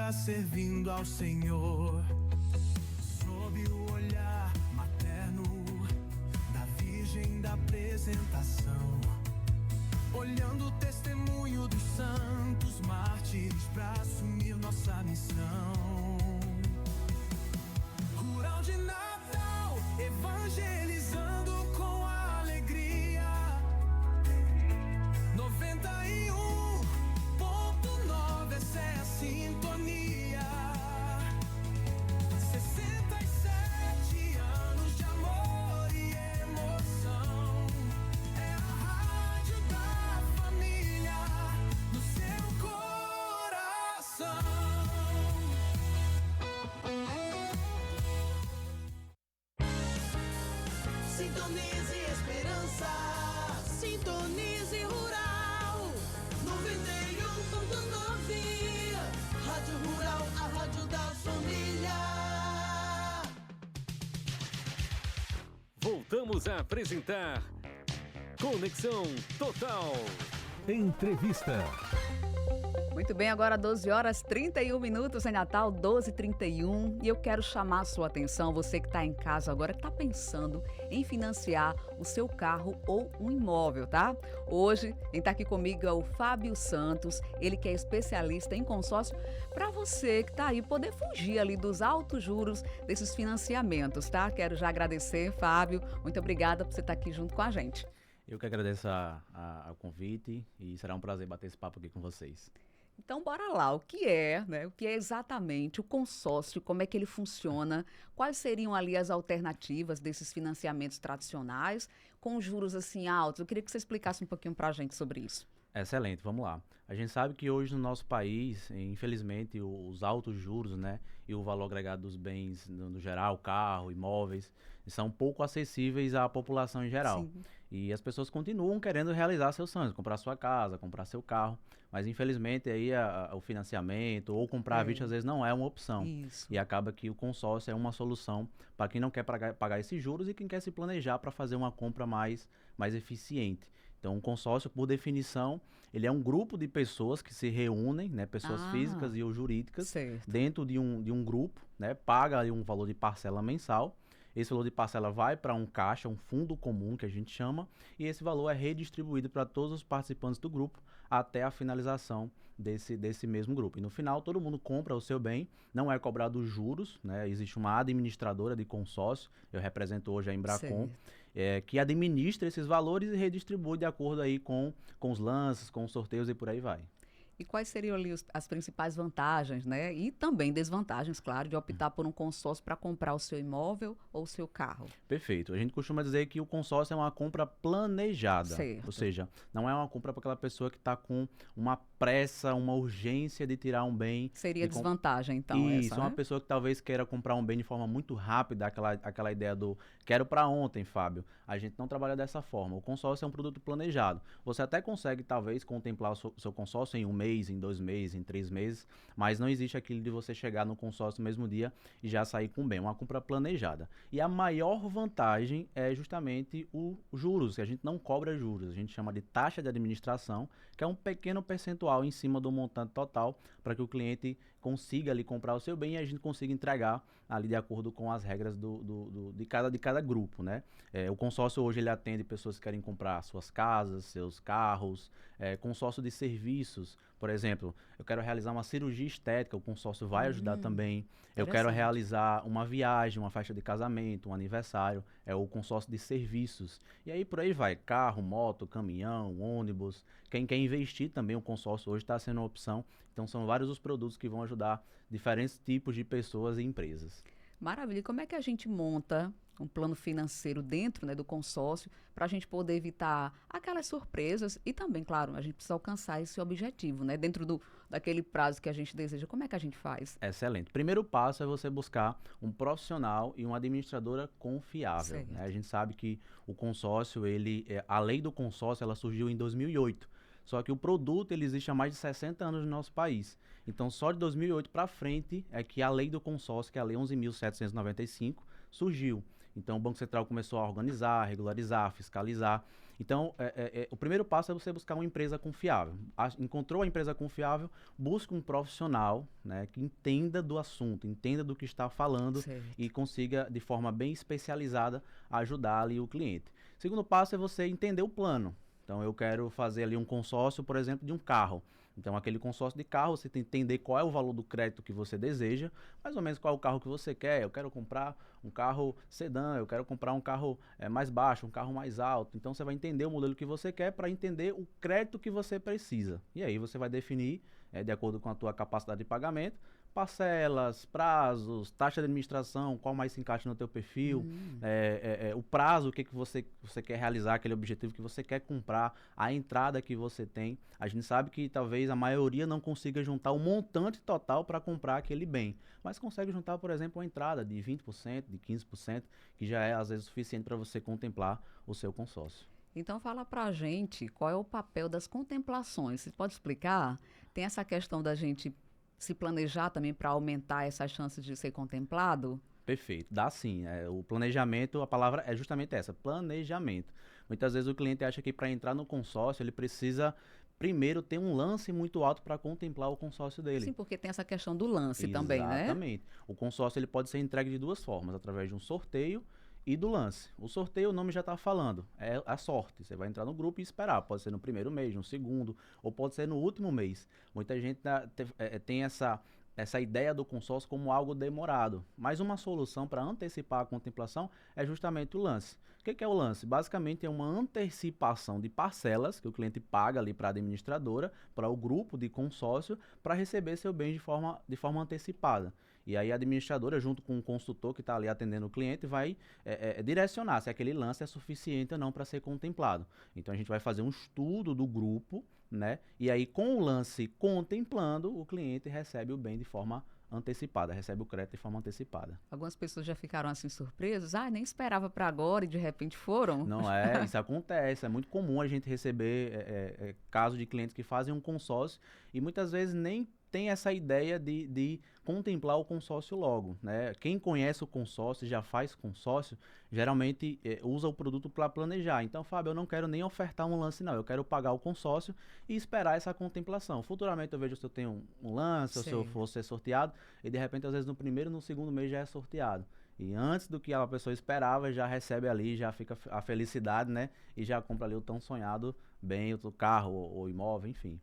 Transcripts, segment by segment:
dia servindo ao Senhor, sob o olhar materno da Virgem da Apresentação, olhando o testemunho dos santos mártires pra assumir nossa missão. Rural de Natal, evangelizando com alegria. 91.9, essa é a sintonia. 67 anos de amor e emoção. É a rádio da família no seu coração. Sintonize Esperança, sintonize Rural 91.9, Rádio Rural, a rádio da família. Voltamos a apresentar Conexão Total. Entrevista. Muito bem, agora 12 horas 31 minutos em Natal, 12h31. E eu quero chamar a sua atenção, você que está em casa agora, que está pensando em financiar o seu carro ou um imóvel, tá? Hoje, quem está aqui comigo é o Fábio Santos, ele que é especialista em consórcio, para você que está aí poder fugir ali dos altos juros desses financiamentos, tá? Quero já agradecer, Fábio, muito obrigada por você estar aqui junto com a gente. Eu que agradeço ao convite e será um prazer bater esse papo aqui com vocês. Então, bora lá. O que é, né? O que é exatamente o consórcio? Como é que ele funciona? Quais seriam ali as alternativas desses financiamentos tradicionais com juros assim altos? Eu queria que você explicasse um pouquinho para a gente sobre isso. Excelente, vamos lá. A gente sabe que hoje no nosso país, infelizmente, os altos juros, né, e o valor agregado dos bens no geral, carro, imóveis, são pouco acessíveis à população em geral. Sim. E as pessoas continuam querendo realizar seus sonhos, comprar sua casa, comprar seu carro, mas infelizmente aí o financiamento ou comprar à vista às vezes não é uma opção. Isso. E acaba que o consórcio é uma solução para quem não quer pagar esses juros e quem quer se planejar para fazer uma compra mais eficiente. Então, um consórcio, por definição, ele é um grupo de pessoas que se reúnem, né, pessoas físicas e ou jurídicas, certo, dentro de um grupo, né, paga ali um valor de parcela mensal. Esse valor de parcela vai para um caixa, um fundo comum que a gente chama, e esse valor é redistribuído para todos os participantes do grupo até a finalização desse mesmo grupo. E no final todo mundo compra o seu bem, não é cobrado juros, né? Existe uma administradora de consórcio, eu represento hoje a Embracon, que administra esses valores e redistribui de acordo aí com os lances, com os sorteios e por aí vai. E quais seriam ali as principais vantagens, né? E também desvantagens, claro, de optar por um consórcio para comprar o seu imóvel ou o seu carro? Perfeito. A gente costuma dizer que o consórcio é uma compra planejada. Certo. Ou seja, não é uma compra para aquela pessoa que está com uma pressa, uma urgência de tirar um bem. Seria desvantagem, então, Isso, essa, uma né? pessoa que talvez queira comprar um bem de forma muito rápida, aquela ideia do quero para ontem, Fábio. A gente não trabalha dessa forma. O consórcio é um produto planejado. Você até consegue, talvez, contemplar o seu consórcio em 1 mês, em 2 meses, em 3 meses, mas não existe aquilo de você chegar no consórcio no mesmo dia e já sair com o bem. É uma compra planejada. E a maior vantagem é justamente os juros, que a gente não cobra juros. A gente chama de taxa de administração, que é um pequeno percentual em cima do montante total para que o cliente consiga ali comprar o seu bem e a gente consiga entregar ali de acordo com as regras de cada grupo, né? O consórcio hoje ele atende pessoas que querem comprar suas casas, seus carros, consórcio de serviços, por exemplo, eu quero realizar uma cirurgia estética, o consórcio vai ajudar também. Eu quero realizar uma viagem, uma festa de casamento, um aniversário, é o consórcio de serviços. E aí por aí vai, carro, moto, caminhão, ônibus. Quem quer investir também, o consórcio hoje está sendo uma opção. Então são vários os produtos que vão ajudar diferentes tipos de pessoas e empresas. Maravilha. E como é que a gente monta um plano financeiro dentro, né, do consórcio para a gente poder evitar aquelas surpresas e também, claro, a gente precisa alcançar esse objetivo, né, dentro daquele prazo que a gente deseja. Como é que a gente faz? Excelente. Primeiro passo é você buscar um profissional e uma administradora confiável, né? A gente sabe que o consórcio, a lei do consórcio, ela surgiu em 2008. Só que o produto ele existe há mais de 60 anos no nosso país. Então, só de 2008 para frente é que a lei do consórcio, que é a Lei 11.795, surgiu. Então, o Banco Central começou a organizar, regularizar, fiscalizar. Então, o primeiro passo é você buscar uma empresa confiável. Encontrou a empresa confiável, busca um profissional, né, que entenda do assunto, entenda do que está falando Certo. e consiga, de forma bem especializada, ajudar ali o cliente. Segundo passo é você entender o plano. Então, eu quero fazer ali um consórcio, por exemplo, de um carro. Então, aquele consórcio de carro, você tem que entender qual é o valor do crédito que você deseja, mais ou menos qual é o carro que você quer. Eu quero comprar um carro sedã, eu quero comprar um carro mais baixo, um carro mais alto. Então, você vai entender o modelo que você quer para entender o crédito que você precisa. E aí, você vai definir, de acordo com a tua capacidade de pagamento, parcelas, prazos, taxa de administração, qual mais se encaixa no teu perfil, o prazo, o que você quer realizar, aquele objetivo que você quer comprar, a entrada que você tem. A gente sabe que talvez a maioria não consiga juntar o montante total para comprar aquele bem, mas consegue juntar, por exemplo, uma entrada de 20%, de 15%, que já é às vezes suficiente para você contemplar o seu consórcio. Então fala pra gente qual é o papel das contemplações. Você pode explicar? Tem essa questão da gente se planejar também para aumentar essas chances de ser contemplado? Perfeito, dá sim. O planejamento, a palavra é justamente essa, planejamento. Muitas vezes o cliente acha que para entrar no consórcio ele precisa primeiro ter um lance muito alto para contemplar o consórcio dele. Sim, porque tem essa questão do lance também, né? Exatamente. O consórcio ele pode ser entregue de duas formas, através de um sorteio e do lance. O sorteio, o nome já está falando, é a sorte. Você vai entrar no grupo e esperar. Pode ser no primeiro mês, no segundo, ou pode ser no último mês. Muita gente tem essa ideia do consórcio como algo demorado. Mas uma solução para antecipar a contemplação é justamente o lance. O que é o lance? Basicamente é uma antecipação de parcelas que o cliente paga ali para a administradora, para o grupo de consórcio, para receber seu bem de forma antecipada. E aí a administradora, junto com o consultor que está ali atendendo o cliente, vai direcionar se aquele lance é suficiente ou não para ser contemplado. Então a gente vai fazer um estudo do grupo, né? E aí com o lance contemplando, o cliente recebe o bem de forma antecipada, recebe o crédito de forma antecipada. Algumas pessoas já ficaram assim surpresas. Ah, nem esperava para agora e de repente foram. Não é, isso acontece, é muito comum a gente receber casos de clientes que fazem um consórcio e muitas vezes nem tem essa ideia de contemplar o consórcio logo, né? Quem conhece o consórcio, já faz consórcio, geralmente usa o produto para planejar. Então, Fábio, eu não quero nem ofertar um lance, não. Eu quero pagar o consórcio e esperar essa contemplação. Futuramente eu vejo se eu tenho um lance, ou se eu for ser sorteado, e de repente, às vezes, no primeiro e no segundo mês já é sorteado. E antes do que a pessoa esperava, já recebe ali, já fica a felicidade, né? E já compra ali o tão sonhado bem, o carro ou imóvel, enfim.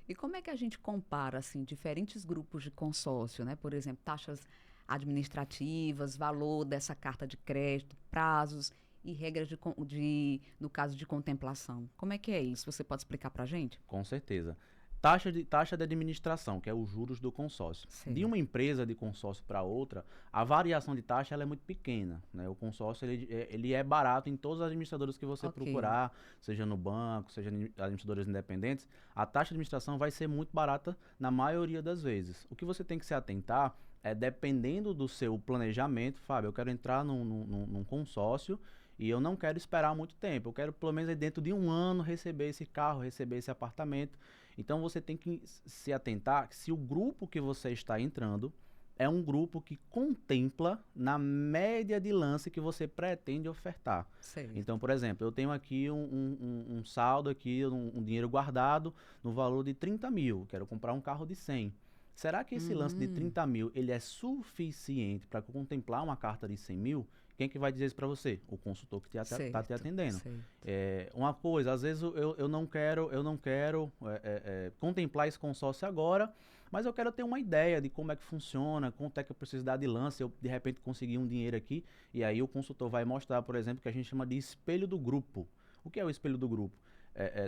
E como é que a gente compara assim diferentes grupos de consórcio, né? Por exemplo, taxas administrativas, valor dessa carta de crédito, prazos e regras no caso de contemplação. Como é que é isso? Você pode explicar para a gente? Com certeza. Taxa de administração, que é os juros do consórcio. Sim. De uma empresa de consórcio para outra, a variação de taxa ela é muito pequena, né? O consórcio ele é barato em todas as administradoras que você procurar, seja no banco, seja em administradoras independentes, a taxa de administração vai ser muito barata na maioria das vezes. O que você tem que se atentar é, dependendo do seu planejamento, Fábio, eu quero entrar num consórcio e eu não quero esperar muito tempo, eu quero pelo menos dentro de um ano receber esse carro, receber esse apartamento. Então você tem que se atentar se o grupo que você está entrando é um grupo que contempla na média de lance que você pretende ofertar. Sei. Então, por exemplo, eu tenho aqui um saldo, aqui, um dinheiro guardado no valor de 30 mil, quero comprar um carro de 100. Será que esse lance de 30 mil ele é suficiente para contemplar uma carta de 100 mil? Quem que vai dizer isso para você? O consultor que está te atendendo. Uma coisa, às vezes eu não quero contemplar esse consórcio agora, mas eu quero ter uma ideia de como é que funciona, quanto é que eu preciso dar de lance, eu de repente conseguir um dinheiro aqui, e aí o consultor vai mostrar, por exemplo, o que a gente chama de espelho do grupo. O que é o espelho do grupo?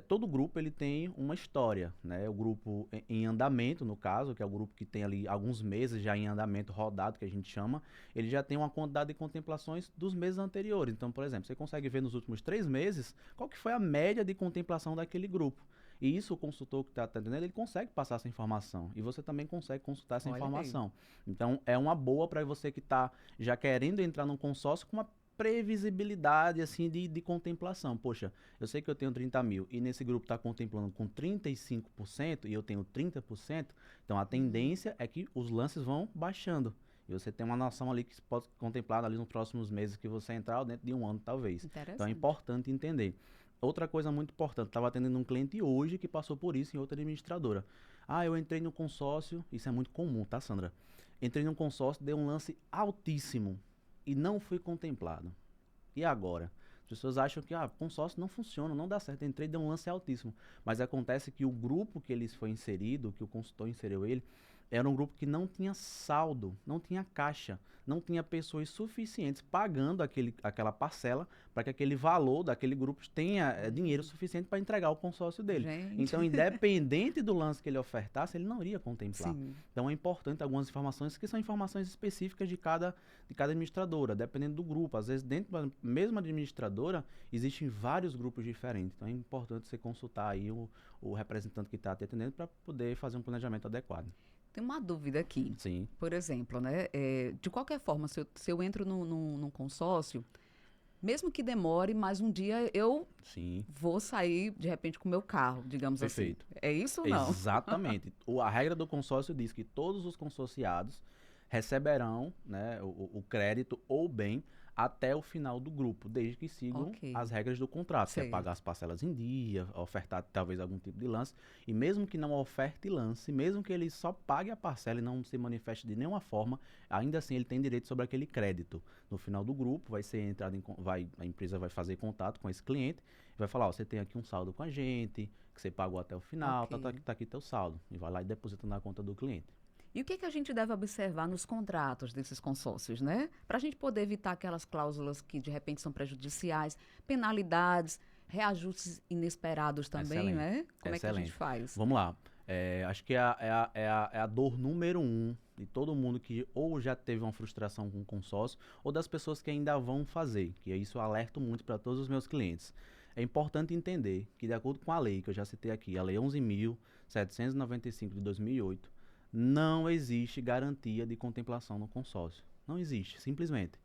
Todo grupo ele tem uma história, né? O grupo em andamento, no caso, que é o grupo que tem ali alguns meses já em andamento rodado, que a gente chama, ele já tem uma quantidade de contemplações dos meses anteriores. Então, por exemplo, você consegue ver nos últimos 3 meses qual que foi a média de contemplação daquele grupo. E isso o consultor que está atendendo, ele consegue passar essa informação. E você também consegue consultar essa informação. Então, é uma boa para você que está já querendo entrar num consórcio com uma previsibilidade assim de contemplação. Poxa, eu sei que eu tenho 30 mil e nesse grupo está contemplando com 35% e eu tenho 30%, então a tendência é que os lances vão baixando. E você tem uma noção ali que se pode contemplar ali nos próximos meses que você entrar, ou dentro de um ano talvez. Então é Interessante. importante entender. Outra coisa muito importante, estava atendendo um cliente hoje que passou por isso em outra administradora. Ah, eu entrei no consórcio, isso é muito comum, tá, Sandra? Entrei num consórcio, dei um lance altíssimo e não fui contemplado. E agora? As pessoas acham que consórcio não funciona, não dá certo. Entrei e dei um lance altíssimo. Mas acontece que o grupo que eles foi inserido, que o consultor inseriu ele, era um grupo que não tinha saldo, não tinha caixa, não tinha pessoas suficientes pagando aquela parcela para que aquele valor daquele grupo tenha dinheiro suficiente para entregar o consórcio dele. Gente. Então, independente do lance que ele ofertasse, ele não iria contemplar. Sim. Então, é importante algumas informações que são informações específicas de cada administradora, dependendo do grupo. Às vezes, dentro da mesma administradora, existem vários grupos diferentes. Então, é importante você consultar aí o representante que está te atendendo para poder fazer um planejamento adequado. Tem uma dúvida aqui. Sim. Por exemplo, né? De qualquer forma, se eu entro num consórcio, mesmo que demore, mais um dia eu Sim. vou sair, de repente, com o meu carro, digamos Perfeito. assim. É isso ou não? Exatamente. A regra do consórcio diz que todos os consorciados receberão, né, o crédito ou bem até o final do grupo, desde que sigam Ok. as regras do contrato, que é Sei. pagar as parcelas em dia, ofertar talvez algum tipo de lance, e mesmo que não oferte lance, mesmo que ele só pague a parcela e não se manifeste de nenhuma forma, ainda assim ele tem direito sobre aquele crédito. No final do grupo, a empresa vai fazer contato com esse cliente, e vai falar, ó, você tem aqui um saldo com a gente, que você pagou até o final, Ok. tá aqui teu saldo, e vai lá e deposita na conta do cliente. E o que a gente deve observar nos contratos desses consórcios, né? Para a gente poder evitar aquelas cláusulas que de repente são prejudiciais, penalidades, reajustes inesperados também, Excelente. né? Como é que a gente Excelente. faz? Vamos lá. Acho que é a dor número 1 de todo mundo que ou já teve uma frustração com o consórcio ou das pessoas que ainda vão fazer, que isso eu alerto muito para todos os meus clientes. É importante entender que, de acordo com a lei que eu já citei aqui, a Lei 11.795 de 2008, não existe garantia de contemplação no consórcio. Não existe, simplesmente.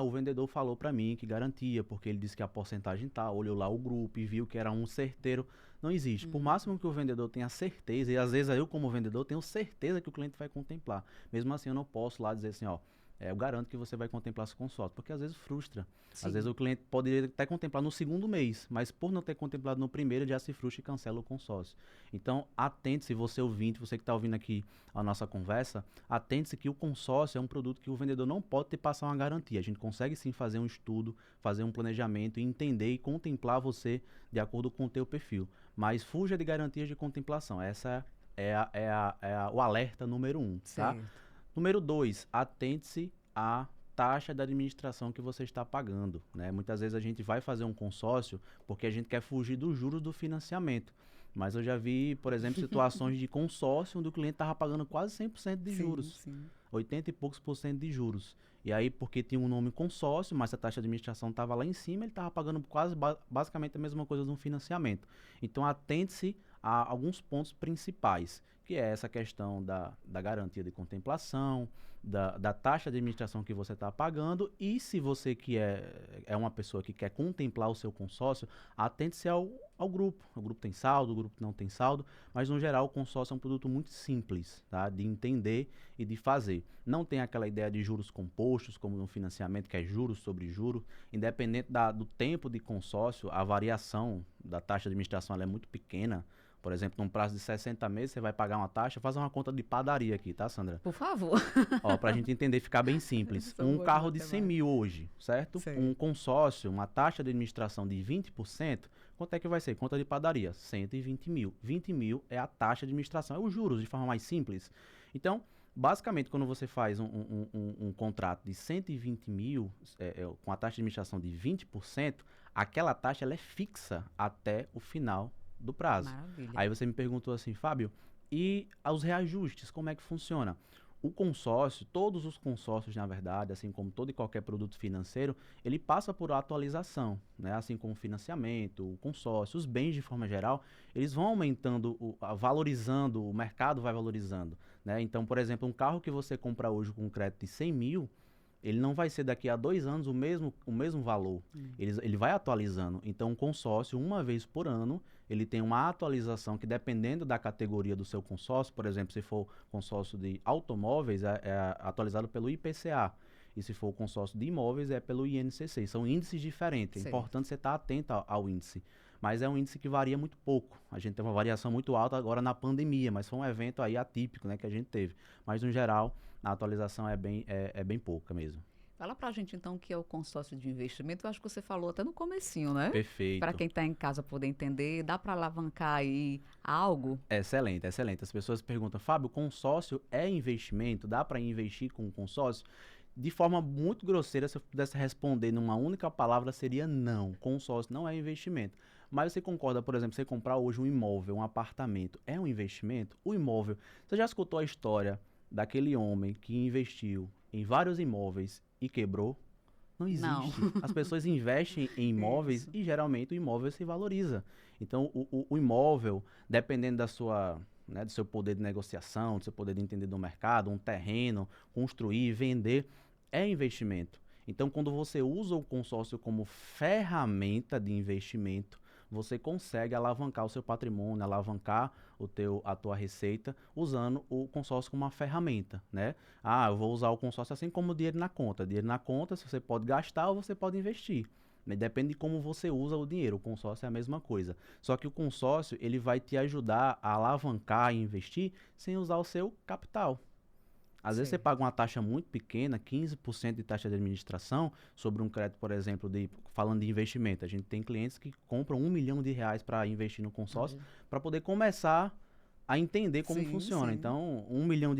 O vendedor falou para mim que garantia, porque ele disse que a porcentagem tá, olhou lá o grupo e viu que era um certeiro. Não existe. Por máximo que o vendedor tenha certeza, e às vezes eu como vendedor tenho certeza que o cliente vai contemplar. Mesmo assim eu não posso lá dizer assim, ó, eu garanto que você vai contemplar esse consórcio, porque às vezes frustra. Sim. Às vezes o cliente poderia até contemplar no segundo mês, mas por não ter contemplado no primeiro, ele já se frustra e cancela o consórcio. Então, atente-se, você ouvinte, você que está ouvindo aqui a nossa conversa, atente-se que o consórcio é um produto que o vendedor não pode ter passar uma garantia. A gente consegue sim fazer um estudo, fazer um planejamento, e entender e contemplar você de acordo com o teu perfil. Mas fuja de garantias de contemplação. Essa é o alerta número 1, tá? Certo. Número 2, atente-se à taxa da administração que você está pagando, né? Muitas vezes a gente vai fazer um consórcio porque a gente quer fugir dos juros do financiamento. Mas eu já vi, por exemplo, situações de consórcio onde o cliente estava pagando quase 100% de juros. Sim. 80 e poucos por cento de juros. E aí, porque tinha um nome consórcio, mas a taxa de administração estava lá em cima, ele estava pagando quase basicamente a mesma coisa de um financiamento. Então, atente-se a alguns pontos principais, que é essa questão da garantia de contemplação, da taxa de administração que você está pagando, e se você que é uma pessoa que quer contemplar o seu consórcio, atente-se ao grupo. O grupo tem saldo, o grupo não tem saldo, mas no geral o consórcio é um produto muito simples, tá? De entender e de fazer. Não tem aquela ideia de juros compostos, como no financiamento, que é juros sobre juros. Independente do tempo de consórcio, a variação da taxa de administração ela é muito pequena. Por exemplo, num prazo de 60 meses, você vai pagar uma taxa, faz uma conta de padaria aqui, tá, Sandra? Por favor. Ó, pra gente entender, ficar bem simples. Sou Um boa carro de de 100 mil hoje, certo? Sei. Um consórcio, uma taxa de administração de 20%, quanto é que vai ser? Conta de padaria, 120 mil. 20 mil é a taxa de administração, é os juros, de forma mais simples. Então, basicamente, quando você faz um contrato de 120 mil, com a taxa de administração de 20%, aquela taxa ela é fixa até o final do prazo. Maravilha. Aí você me perguntou assim, Fábio, e os reajustes, como é que funciona? O consórcio, todos os consórcios, na verdade, assim como todo e qualquer produto financeiro, ele passa por atualização, né? Assim como o financiamento, o consórcio, os bens de forma geral, eles vão aumentando, valorizando, o mercado vai valorizando, né? Então, por exemplo, um carro que você compra hoje com um crédito de 100 mil, ele não vai ser daqui a 2 anos o mesmo valor. Ele vai atualizando. Então, o consórcio, uma vez por ano, ele tem uma atualização que, dependendo da categoria do seu consórcio, por exemplo, se for consórcio de automóveis, é atualizado pelo IPCA. E se for consórcio de imóveis, é pelo INCC. São índices diferentes. É importante você estar atento ao índice. Mas é um índice que varia muito pouco. A gente teve uma variação muito alta agora na pandemia, mas foi um evento aí atípico, né, que a gente teve. Mas, no geral, a atualização é bem pouca mesmo. Fala pra gente, então, o que é o consórcio de investimento. Eu acho que você falou até no comecinho, né? Perfeito. Para quem está em casa poder entender, dá para alavancar aí algo? Excelente, excelente. As pessoas perguntam, Fábio, consórcio é investimento? Dá para investir com consórcio? De forma muito grosseira, se eu pudesse responder numa única palavra, seria não. Consórcio não é investimento. Mas você concorda, por exemplo, você comprar hoje um imóvel, um apartamento, é um investimento? O imóvel, você já escutou a história daquele homem que investiu em vários imóveis e quebrou? Não existe. Não. As pessoas investem em imóveis Isso. e geralmente o imóvel se valoriza. Então, o imóvel, dependendo da sua, né, do seu poder de negociação, do seu poder de entender do mercado, um terreno, construir, vender, é investimento. Então, quando você usa o consórcio como ferramenta de investimento, você consegue alavancar o seu patrimônio, alavancar a tua receita, usando o consórcio como uma ferramenta, né? Ah, eu vou usar o consórcio assim como o dinheiro na conta. Dinheiro na conta, você pode gastar ou você pode investir. Depende de como você usa o dinheiro. O consórcio é a mesma coisa. Só que o consórcio, ele vai te ajudar a alavancar e investir sem usar o seu capital. Às vezes você paga uma taxa muito pequena, 15% de taxa de administração, sobre um crédito, por exemplo, falando de investimento. A gente tem clientes que compram R$1 milhão para investir no consórcio, para poder começar a entender como funciona. Sim. Então, R$1 milhão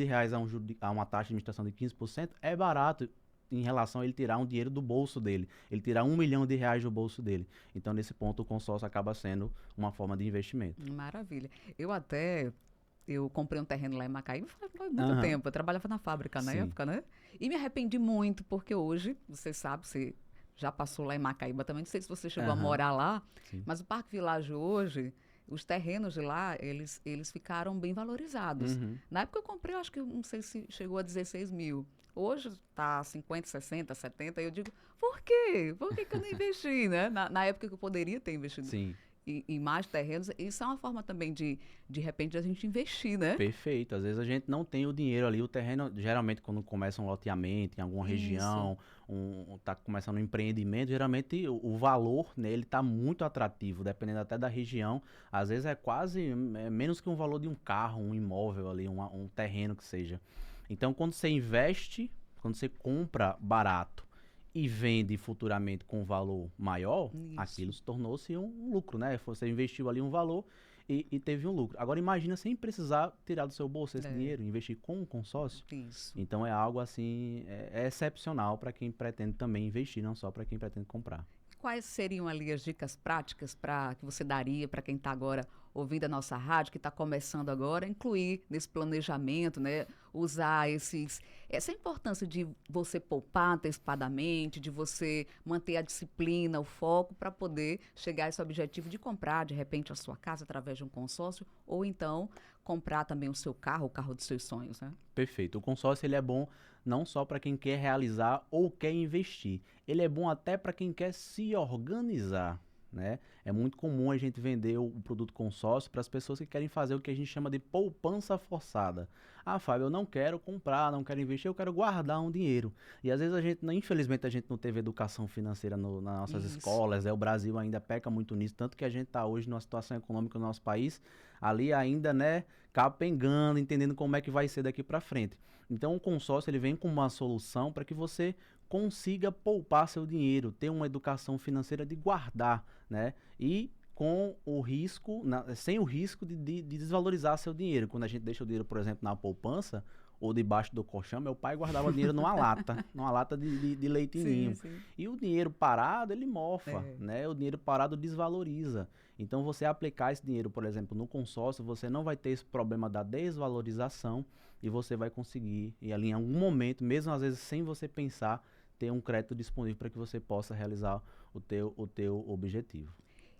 a uma taxa de administração de 15% é barato em relação a ele tirar um dinheiro do bolso dele. Ele tirar R$1 milhão do bolso dele. Então, nesse ponto, o consórcio acaba sendo uma forma de investimento. Maravilha. Eu comprei um terreno lá em Macaíba faz muito tempo. Eu trabalhava na fábrica na época, né? E me arrependi muito, porque hoje, você sabe, você já passou lá em Macaíba também, não sei se você chegou a morar lá, mas o Parque Village hoje, os terrenos de lá, eles ficaram bem valorizados. Na época eu comprei, acho que, não sei se chegou a 16 mil. Hoje está 50, 60, 70, e eu digo, por quê? Por que eu não investi, né? Na época que eu poderia ter investido. Sim. Em mais terrenos, isso é uma forma também de repente, a gente investir, né? Perfeito. Às vezes a gente não tem o dinheiro ali, o terreno, geralmente quando começa um loteamento em alguma região, tá começando um empreendimento, geralmente o valor nele tá muito atrativo, dependendo até da região. Às vezes é quase menos que um valor de um carro, um imóvel ali, um terreno que seja. Então, quando você investe, quando você compra barato, e vende futuramente com um valor maior, aquilo se tornou-se um lucro, né? Você investiu ali um valor e teve um lucro. Agora imagina sem precisar tirar do seu bolso esse dinheiro, investir com um consórcio. Isso. Então é algo assim, é excepcional para quem pretende também investir, não só para quem pretende comprar. Quais seriam ali as dicas práticas que você daria para quem está agora ouvindo a nossa rádio, que está começando agora, incluir nesse planejamento, né? Usar essa importância de você poupar antecipadamente, de você manter a disciplina, o foco, para poder chegar a esse objetivo de comprar, de repente, a sua casa através de um consórcio, ou então comprar também o seu carro, o carro dos seus sonhos, né? Perfeito. O consórcio ele é bom não só para quem quer realizar ou quer investir. Ele é bom até para quem quer se organizar, né? É muito comum a gente vender o produto consórcio para as pessoas que querem fazer o que a gente chama de poupança forçada. Ah, Fábio, eu não quero comprar, não quero investir, eu quero guardar um dinheiro. E às vezes infelizmente a gente não teve educação financeira nas nossas escolas, o Brasil ainda peca muito nisso, tanto que a gente está hoje numa situação econômica no nosso país, ali ainda, né, capengando, entendendo como é que vai ser daqui para frente. Então o consórcio ele vem com uma solução para que você consiga poupar seu dinheiro, ter uma educação financeira de guardar, né? E com o risco, sem o risco de desvalorizar seu dinheiro. Quando a gente deixa o dinheiro, por exemplo, na poupança ou debaixo do colchão, meu pai guardava dinheiro numa lata de leite ninho. E o dinheiro parado, ele mofa, né? O dinheiro parado desvaloriza. Então, você aplicar esse dinheiro, por exemplo, no consórcio, você não vai ter esse problema da desvalorização e você vai conseguir, e ali em algum momento, mesmo às vezes sem você pensar, ter um crédito disponível para que você possa realizar o teu objetivo.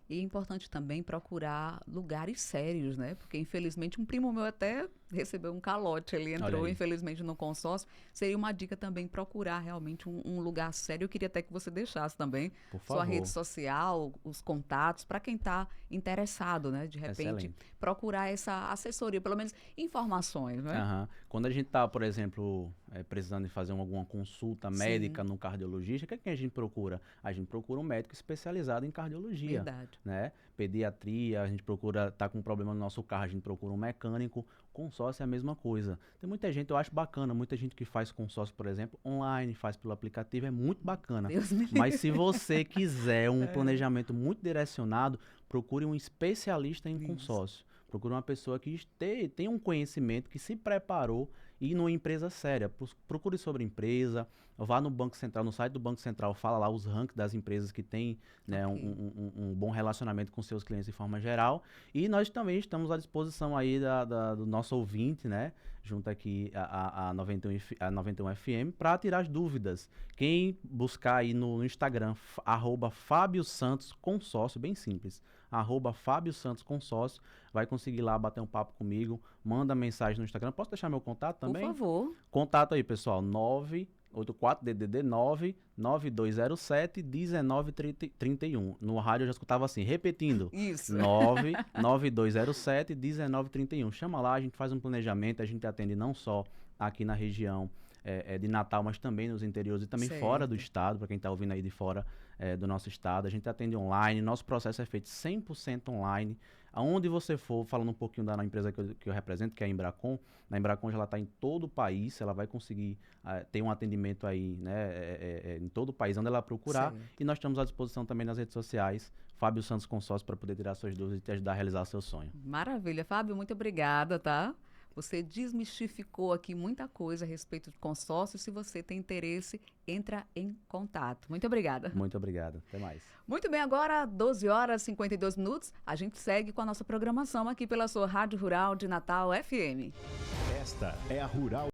E é importante também procurar lugares sérios, né? Porque, infelizmente, um primo meu até recebeu um calote, ele Olha entrou, aí. infelizmente, no consórcio. Seria uma dica também procurar realmente um lugar sério. Eu queria até que você deixasse também Por sua favor. rede social, os contatos, para quem está interessado, né? De repente, Excelente. procurar essa assessoria, pelo menos informações, né? Aham. Quando a gente está, por exemplo, precisando de fazer alguma consulta médica no cardiologista, o que é que a gente procura? A gente procura um médico especializado em cardiologia. Verdade. Né? Pediatria, a gente procura, tá com um problema no nosso carro, a gente procura um mecânico. Consórcio é a mesma coisa. Tem muita gente, eu acho bacana, muita gente que faz consórcio, por exemplo, online, faz pelo aplicativo, é muito bacana. Deus me Mas se você quiser um planejamento muito direcionado, procure um especialista em Isso. consórcio. Procure uma pessoa que tem um conhecimento, que se preparou e numa empresa séria. Procure sobre a empresa, vá no Banco Central, no site do Banco Central, fala lá os rankings das empresas que têm, né, Ok. um bom relacionamento com seus clientes de forma geral. E nós também estamos à disposição aí do nosso ouvinte, né, junto aqui a 91 FM, para tirar as dúvidas. Quem buscar aí no Instagram, @Fábio Santos Consórcio, bem simples, @Fábio Santos Consórcio, vai conseguir lá bater um papo comigo, manda mensagem no Instagram. Posso deixar meu contato também? Por favor. Contato aí, pessoal, 984-DDD 99207 1931. No rádio eu já escutava assim, repetindo, Isso. 99207 1931. Chama lá, a gente faz um planejamento, a gente atende não só aqui na região de Natal, mas também nos interiores e também fora do Certo. estado, para quem está ouvindo aí de fora do nosso estado. A gente atende online, nosso processo é feito 100% online. Aonde você for, falando um pouquinho da empresa que eu represento, que é a Embracon, na Embracon ela está em todo o país, ela vai conseguir ter um atendimento aí, né, em todo o país, onde ela procurar. Certo. E nós estamos à disposição também nas redes sociais, Fábio Santos Consórcio, para poder tirar suas dúvidas e te ajudar a realizar seu sonho. Maravilha. Fábio, muito obrigada, tá? Você desmistificou aqui muita coisa a respeito de consórcio. Se você tem interesse, entra em contato. Muito obrigada. Muito obrigado. Até mais. Muito bem, agora 12 horas e 52 minutos. A gente segue com a nossa programação aqui pela sua Rádio Rural de Natal FM. Esta é a Rural